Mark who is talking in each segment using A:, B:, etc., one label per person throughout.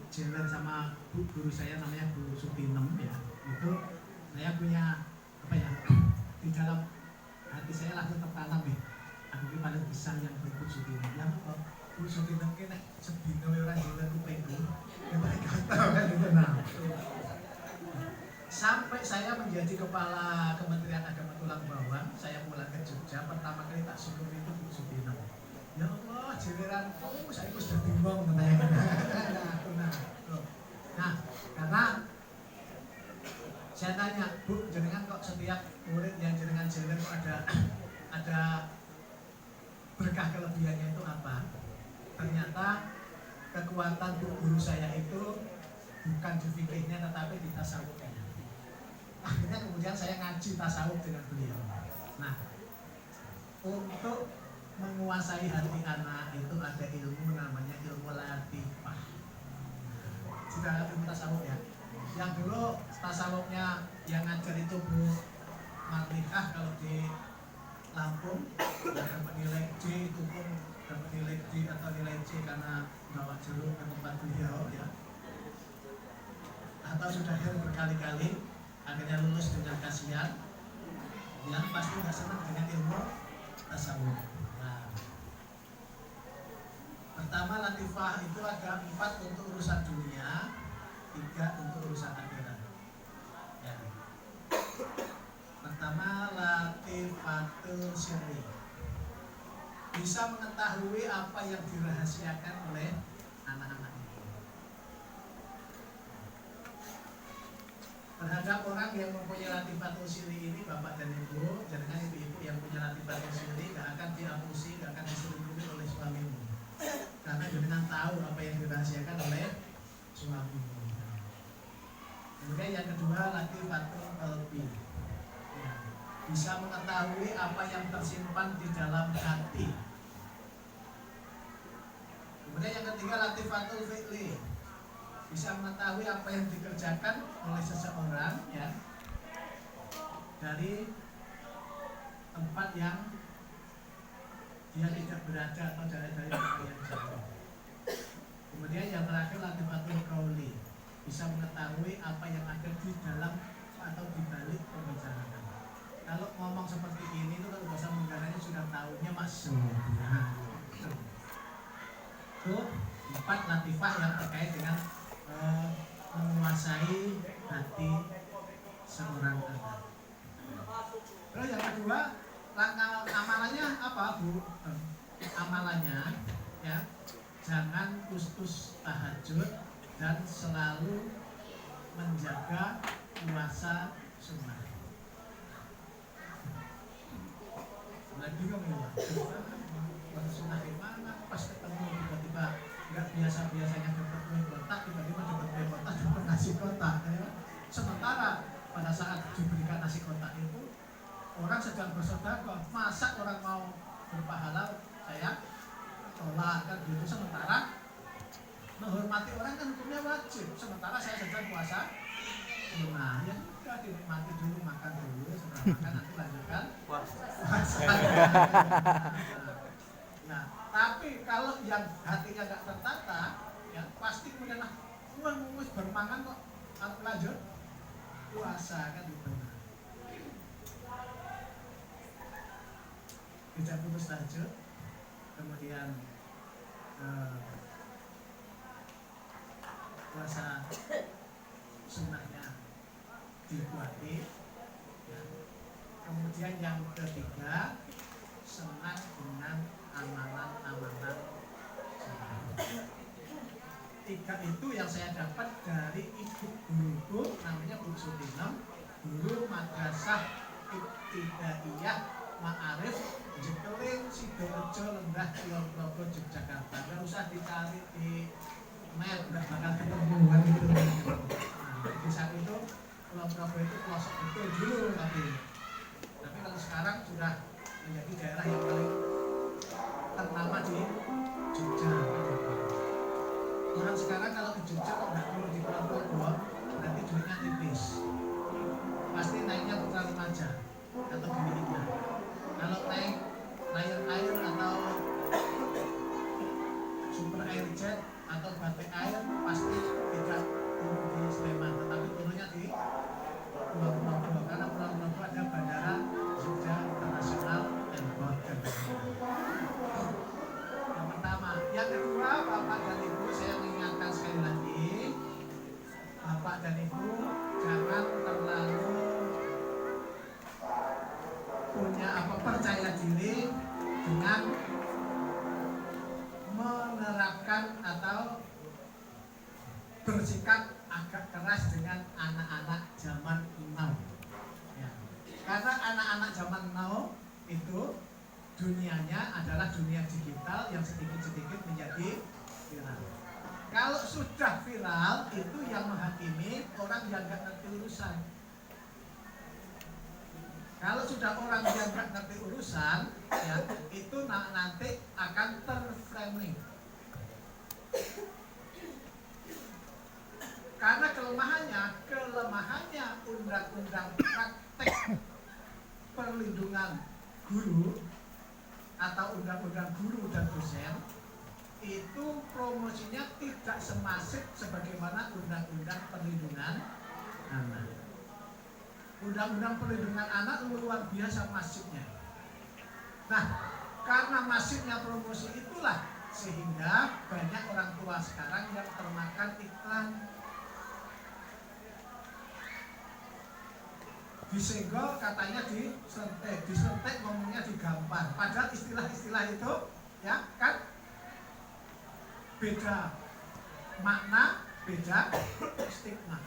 A: jalan sama guru saya namanya Bu Sutinem ya, itu saya punya apa ya, di dalam hati saya langsung tertanam ya, aku ini paling bisa yang Bu Sutinem yang Bu Sutinem ini sedina orang jalan itu penggung yang paling gatal kan itu. Nah sampai saya menjadi kepala Kementerian Agama Tulang Bawang, saya pulang ke Jogja, pertama kali tak syukur itu Bu Sutinem. Ya Allah, jiliranku saya sudah bingung nah, karena saya tanya, Bu, jenengan kok setiap murid yang jenengan jalan kok ada berkah kelebihannya itu apa? Ternyata kekuatan guru saya itu bukan di fikihnya tetapi di tasawufnya. Akhirnya kemudian saya ngaji tasawuf dengan beliau. Nah, untuk menguasai hati anak itu ada ilmu namanya ilmu latifah. Sudah ilmu tasawuf ya. Yang dulu tasawufnya yang ngajar itu Bu Marlihah kalau di Lampung, dapat nilai D itu pun dapat nilai D atau nilai C karena bawa jeruk ke tempat beliau ya. Atau sudah berkali-kali akhirnya lulus dengan kasihan, yang pasti nggak senang dengan ilmu tasawuf. Nah, pertama latifah itu ada 4 untuk urusan dunia, 3 untuk urusan akhirat. Ya. Pertama latifatul sirri, bisa mengetahui apa yang dirahasiakan oleh anak-anak itu. Terhadap orang yang mempunyai latifatul sirri ini, bapak dan ibu, jangan ibu-ibu yang punya latifatul sirri gak akan diapusi, gak akan diselingkuhi oleh suamimu, karena jangan tahu apa yang dirahasiakan oleh suamimu. Kemudian yang kedua latifatul qalbi, ya, bisa mengetahui apa yang tersimpan di dalam hati. Kemudian yang ketiga latifatul fi'li, bisa mengetahui apa yang dikerjakan oleh seseorang ya dari tempat yang dia tidak berada atau dari tempat yang jauh. Kemudian yang terakhir latifatul qauli, bisa mengetahui apa yang ada di dalam atau di balik pembicaraan. Kalau ngomong seperti ini itu kalau bahasa menggaranya sudah tahunya masuk. Nah, itu 4 latifah yang terkait dengan menguasai hati seorang anak. Terus yang kedua, langkah amalannya apa, Bu? Amalannya ya, jangan kustus tahajud dan selalu menjaga puasa sunnah. Mulai bingung ya, puasa sunnah gimana? Pas ketemu tiba-tiba nggak biasa-biasanya dapat kue kotak, tiba-tiba dapat kue kotak, dapat nasi kotak ya. Sementara pada saat diberikan nasi kotak itu orang sedang bersedekah, masa orang mau berpahala saya tolak kan gitu. Sementara menghormati orang kan hukumnya wajib, sementara saya sedang puasa sunnah. Ya sudah, dinikmati dulu, makan dulu, setelah makan nanti lanjutkan puasa. Nah, tapi kalau yang hatinya nggak tertata, ya pasti kemudian wis bermangan kok lanjut puasa kan gitu. Tidak putus tahajud, kemudian puasa sunnahnya dibuati, ya. Kemudian yang ketiga, senang dengan amalan-amalan sunnah. 3 itu yang saya dapat dari ibu guruku namanya Bu Sutinem, guru madrasah Ibtidaiyah Ma'arif Jekeling Sidorejo Lenggah Kulon Progo Yogyakarta. Gak usah dicari di map, gak bakal ketemuan gitu. Nah, di saat itu Kulon Progo itu pelosok betul dulu tapi kalau sekarang sudah menjadi daerah yang paling ternama di Jogja. Orang sekarang kalau ke Jogja kok nggak perlu di Kulon Progo, berarti duitnya tipis. Pasti naiknya putra remaja atau gini-gini. Kalau naik Lion Air atau Super Airjet atau Batik Air pasti bersikap agak keras dengan anak-anak zaman now. Ya. Karena anak-anak zaman now itu dunianya adalah dunia digital yang sedikit-sedikit menjadi viral. Kalau sudah viral itu yang menghakimi orang yang nggak ngerti urusan. Kalau sudah orang yang nggak ngerti urusan, ya itu nanti akan terframing. Karena kelemahannya undang-undang praktek perlindungan guru atau undang-undang guru dan dosen itu promosinya tidak semasif sebagaimana undang-undang perlindungan anak. Undang-undang perlindungan anak luar biasa masifnya. Nah, karena masifnya promosi itulah sehingga banyak orang tua sekarang yang termakan iklan. Disenggol katanya disentek ngomongnya digampar. Padahal istilah-istilah itu ya kan beda makna, beda stigma.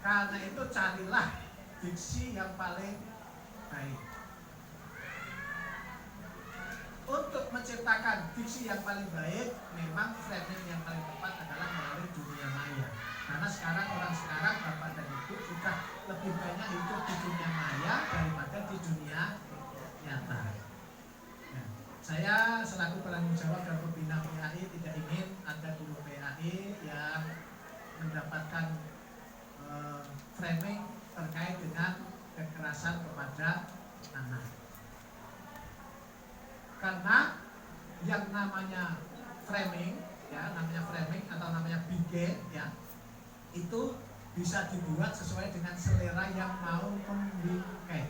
A: Karena itu carilah diksi yang paling baik. Untuk menciptakan diksi yang paling baik, memang framing yang paling tepat adalah melalui dunia maya. Karena sekarang orang sekarang, bapak dan ibu sudah lebih banyak hidup di dunia maya daripada di dunia nyata. Ya. Saya selaku penanggung jawab dan pembina PAI tidak ingin ada guru PAI yang mendapatkan framing terkait dengan kekerasan kepada anak. Karena yang namanya framing, ya namanya framing atau namanya bikin, ya itu bisa dibuat sesuai dengan selera yang mau membingkai.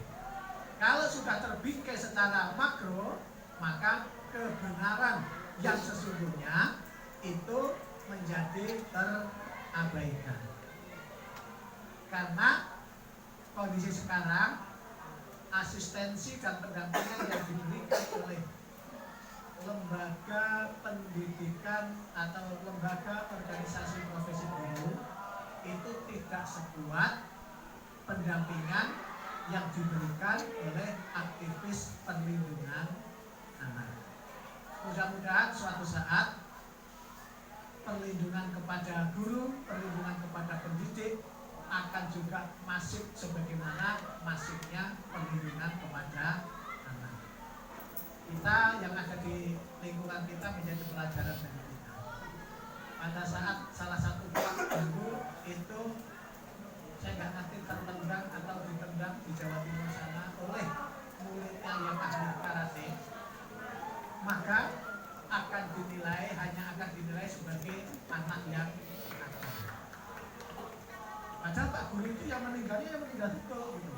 A: Kalau sudah terbingkai secara makro, maka kebenaran yang sesungguhnya itu menjadi terabaikan. Karena kondisi sekarang asistensi dan pendampingan yang diberikan oleh lembaga pendidikan atau lembaga organisasi profesi guru itu tidak sekuat pendampingan yang diberikan oleh aktivis perlindungan anak. Mudah-mudahan suatu saat perlindungan kepada guru, perlindungan kepada pendidik akan juga masif sebagaimana masifnya perlindungan kepada anak. Kita yang ada di lingkungan kita menjadi pelajaran bagi kita. Pada saat salah satu guru itu saya nggak ngerti tertendang atau ditendang di Jawa Timur sana oleh muridnya yang ahli karate, maka hanya akan dinilai sebagai anak yang nakal. Padahal Pak Guru itu yang meninggal itu gitu.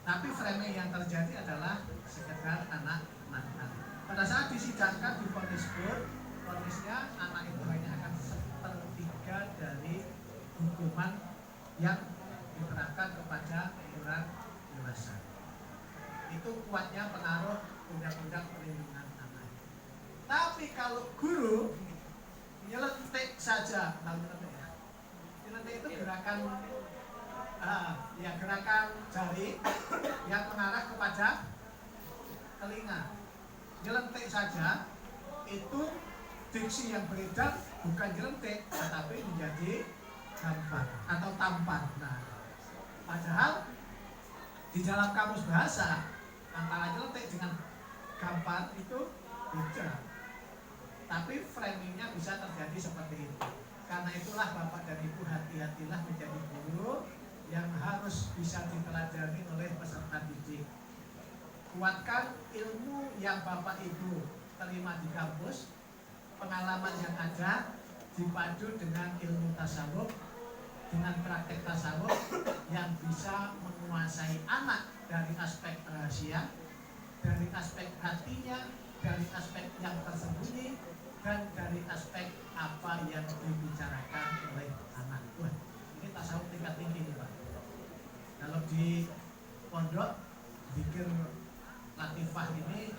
A: Tapi framing yang terjadi adalah sekedar anak nakal. Pada saat disidangkan di vonis pun, vonisnya anak itu hanya akan 1/3 dari hukuman yang diterapkan kepada orang dewasa. Itu kuatnya pengaruh undang-undang perlindungan anak. Tapi kalau guru nyelentik saja, nyelentik itu gerakan gerakan jari yang mengarah kepada telinga. Nyelentik saja itu diksi yang beredar bukan nyelentik tetapi menjadi gampar atau tampar. Nah, padahal di dalam kamus bahasa antara nyelentik dengan gampar itu beda. Tapi framingnya bisa terjadi seperti itu. Karena itulah Bapak dan Ibu hati-hatilah menjadi guru yang harus bisa dipelajari oleh peserta didik. Kuatkan ilmu yang Bapak Ibu terima di kampus, pengalaman yang ada dipadu dengan ilmu tasawuf, dengan praktek tasawuf yang bisa menguasai anak dari aspek rahasia, dari aspek hatinya, dari aspek yang tersembunyi, dan dari aspek apa yang dibicarakan oleh anak. Wah, ini tasawuf tingkat tinggi nih Pak. Kalau di pondok zikir latifah ini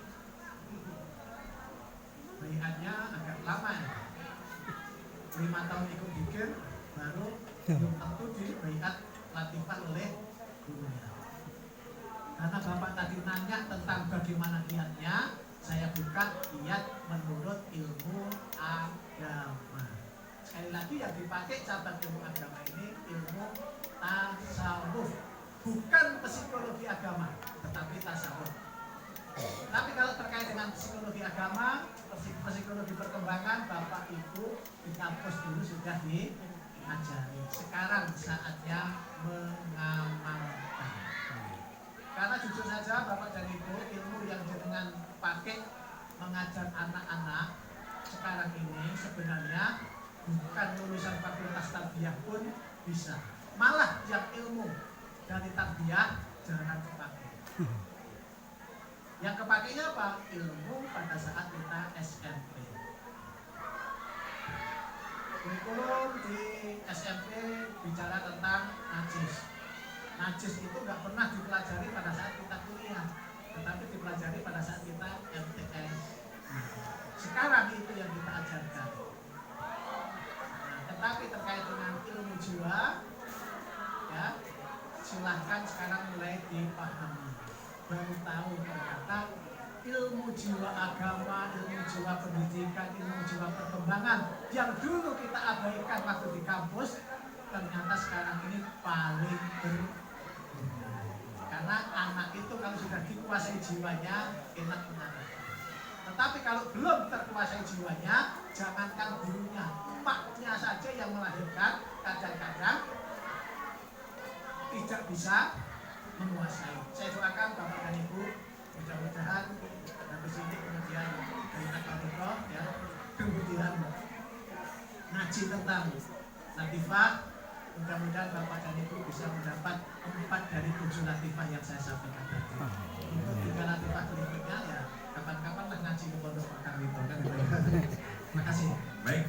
A: 5 tahun ikut bikin, baru belum tentu dibaiat latifah oleh gurunya. Karena Bapak tadi nanya tentang bagaimana kiatnya, saya buka kiat menurut ilmu agama. Sekali lagi yang dipakai cabang ilmu agama ini ilmu tasawuf, bukan psikologi agama, tetapi tasawuf. Tapi kalau terkait dengan psikologi agama, psikologi perkembangan, Bapak Ibu di kampus dulu sudah diajari. Sekarang saatnya mengamalkan. Karena jujur saja Bapak dan Ibu, ilmu yang dengan pakai mengajar anak-anak sekarang ini sebenarnya bukan lulusan fakultas tarbiyah pun bisa. Malah yang ilmu dari tarbiyah jarang dipakai. Yang kepakainya apa? Ilmu pada saat kita SMP. Kurikulum di SMP bicara tentang najis. Najis itu nggak pernah dipelajari pada saat kita kuliah, tetapi dipelajari pada saat kita MTS. Sekarang itu yang kita ajarkan. Nah, tetapi terkait dengan ilmu jiwa, ya silahkan sekarang mulai dipahami. Baru tahu ternyata ilmu jiwa agama, ilmu jiwa pendidikan, ilmu jiwa perkembangan yang dulu kita abaikan waktu di kampus, ternyata sekarang ini paling berguna. Karena anak itu kalau sudah dikuasai jiwanya, enak mengajar. Tetapi kalau belum terkuasai jiwanya, jangankan gurunya, emaknya saja yang melahirkan kadang-kadang tidak bisa menguasai. Saya doakan Bapak dan Ibu, mudah-mudahan habis ini kemudian dari Akademiko ya, kemudian ngaji tentang latifah, mudah-mudahan Bapak dan Ibu bisa mendapat 4 dari 7 latifah yang saya sampaikan tadi. Untuk 3 latifah berikutnya ya kapan-kapan lah ngaji ke Pondok Pak Karwito kan. Terima kasih.
B: Baik.